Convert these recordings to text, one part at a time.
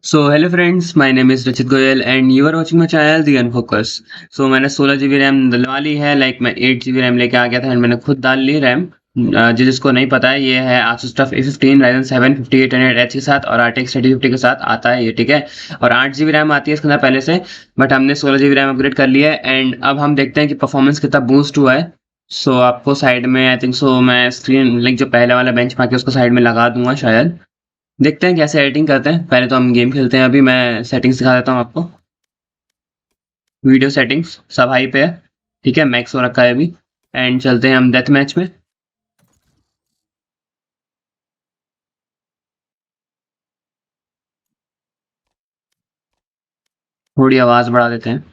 So hello friends, my name is Rachit Goyal and you are watching my channel the unfocus. So मैंने 16 GB RAM डलवा ली है। मैं 8 GB RAM लेके आ गया था एंड मैंने खुद डाल ली रैम। जिसको नहीं पता है, ये है Asus TUF A15 Ryzen 7 5800H के साथ और RTX 3050 के साथ आता है ये, ठीक है। और 8 GB रैम आती है इसके अंदर पहले से, बट हमने 16 GB रैम अपग्रेड कर लिया है एंड अब हम देखते हैं कि परफॉर्मेंस कितना बूस्ट हुआ है। सो आपको साइड में आई थिंक सो मैं स्क्रीन लिंक जो पहले वाला बेंचमार्क है उसको साइड में लगा दूंगा शायद। देखते हैं कैसे एडिटिंग करते हैं। पहले तो हम गेम खेलते हैं। अभी मैं सेटिंग्स दिखा देता हूँ आपको। वीडियो सेटिंग्स सब हाई पे है, ठीक है, मैक्स हो रखा है अभी। एंड चलते हैं हम डेथ मैच में। थोड़ी आवाज़ बढ़ा देते हैं।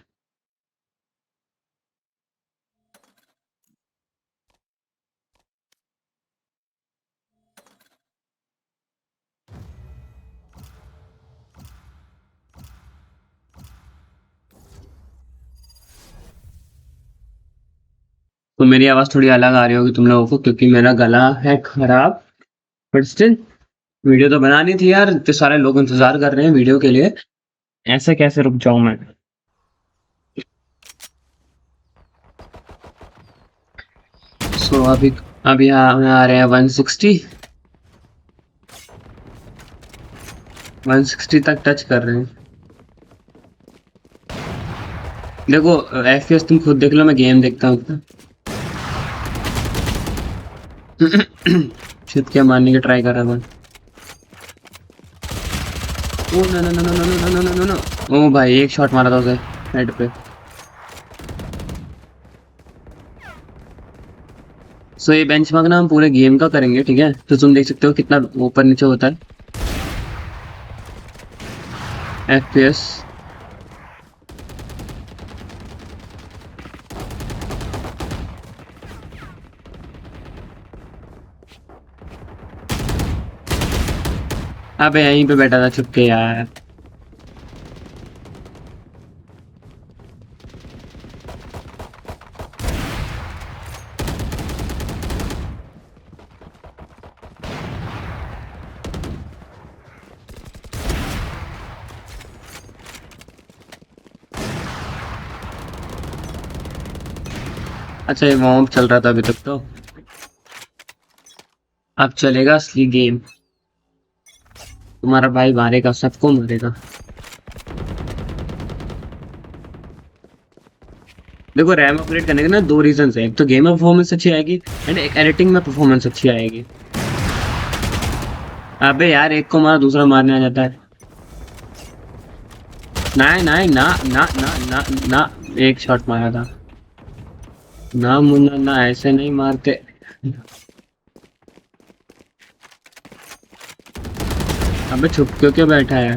तो मेरी आवाज़ थोड़ी अलग आ रही होगी तुम लोगों को क्योंकि मेरा गला है खराब, बट स्टिल वीडियो तो बनानी थी यार। इतने सारे लोग इंतजार कर रहे हैं वीडियो के लिए, ऐसे कैसे रुक जाऊं मैं। सो अभी अभी आ रहे हैं 160 तक टच कर रहे हैं। देखो, FPS तुम खुद देख लो, मैं गेम देखता हूँ। छिद के मारने की ट्राई कर रहा था। Oh no no no no no no no no no no. ओ भाई, एक शॉट मारा था उसे हेड पे। सो ये बेंचमार्क ना हम पूरे गेम का करेंगे, ठीक है। तो तुम देख सकते हो कितना ऊपर नीचे होता है FPS। अबे यहीं पे बैठा था छुप के यार। अच्छा, ये वार्म अप चल रहा था अभी तक तो। अब चलेगा असली गेम। तुम्हारा भाई मारेगा, सबको मारेगा। देखो, रैम अपग्रेड करने के ना दो रीजन है। एक तो गेम में परफॉर्मेंस अच्छी आएगी एंड एक एडिटिंग में परफॉर्मेंस अच्छी आएगी। अबे यार, एक को मारा दूसरा मारने आ जाता है। नहीं नहीं, ना ना ना ना ना। एक शॉट मारा था। ना मुन्ना ना, ऐसे नहीं मारते। अबे छुप क्यों क्यों बैठा है।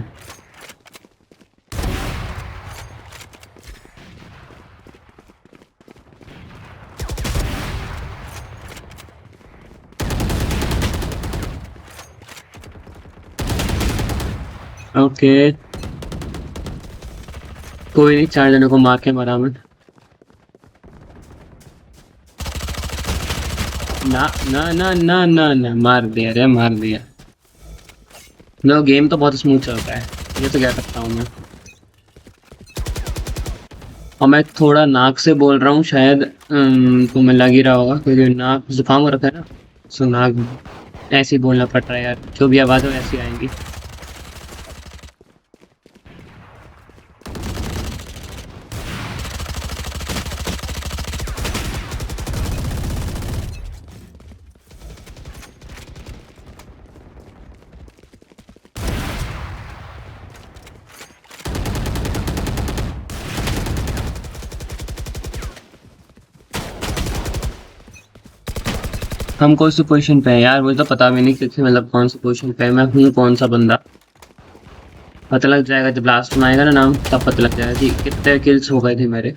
ओके, कोई नहीं, 4 जनों को मार के मरा मैं। ना ना ना ना ना ना, मार दिया रे, मार दिया। नो, गेम तो बहुत स्मूथ चल रहा है, ये तो कह सकता हूँ मैं। और मैं थोड़ा नाक से बोल रहा हूँ शायद, तुम्हें लग ही रहा होगा क्योंकि नाक जुकाम हो रखा है ना। सो नाक ऐसे ही बोलना पड़ रहा है यार, जो भी आवाज़ हो ऐसी आएंगी। हम कौन सी पोजीशन पे है यार, मुझे तो पता भी नहीं कि मतलब कौन सी पोजीशन पे है, मैं हूँ कौन सा बंदा। पता लग जाएगा जब लास्ट में आएगा ना नाम, तब पता लग जाएगा कि कितने किल्स हो गए थे मेरे।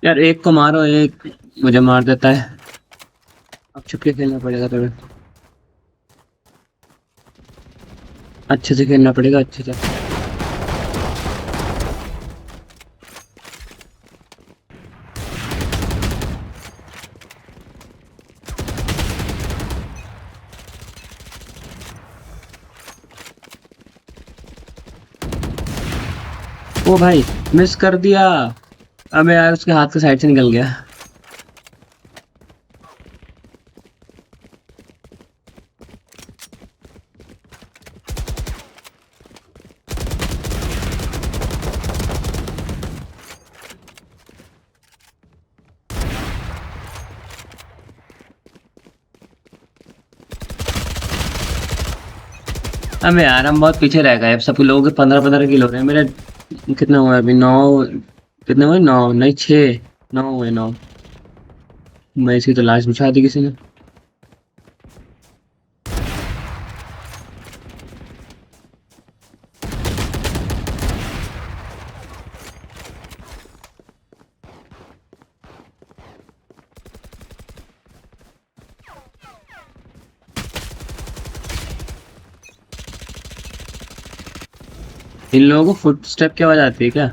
यार एक को मारो, एक मुझे मार देता है। अब छुप के खेलना पड़ेगा थोड़ा, अच्छे से खेलना पड़ेगा, अच्छे से। ओ भाई, मिस कर दिया। अबे यार, उसके हाथ के साइड से निकल गया। अबे यार, हम बहुत पीछे रह गए। अब सब लोगों के 15-15 किलो हो रहे हैं। मेरे कितना हुआ अभी? 9। कितने हुए? 9 नहीं, 6। 9 हुए, 9। मैं इसकी तो लाश बिछा दी किसी ने। इन लोगों को फुटस्टेप की आवाज आती है क्या?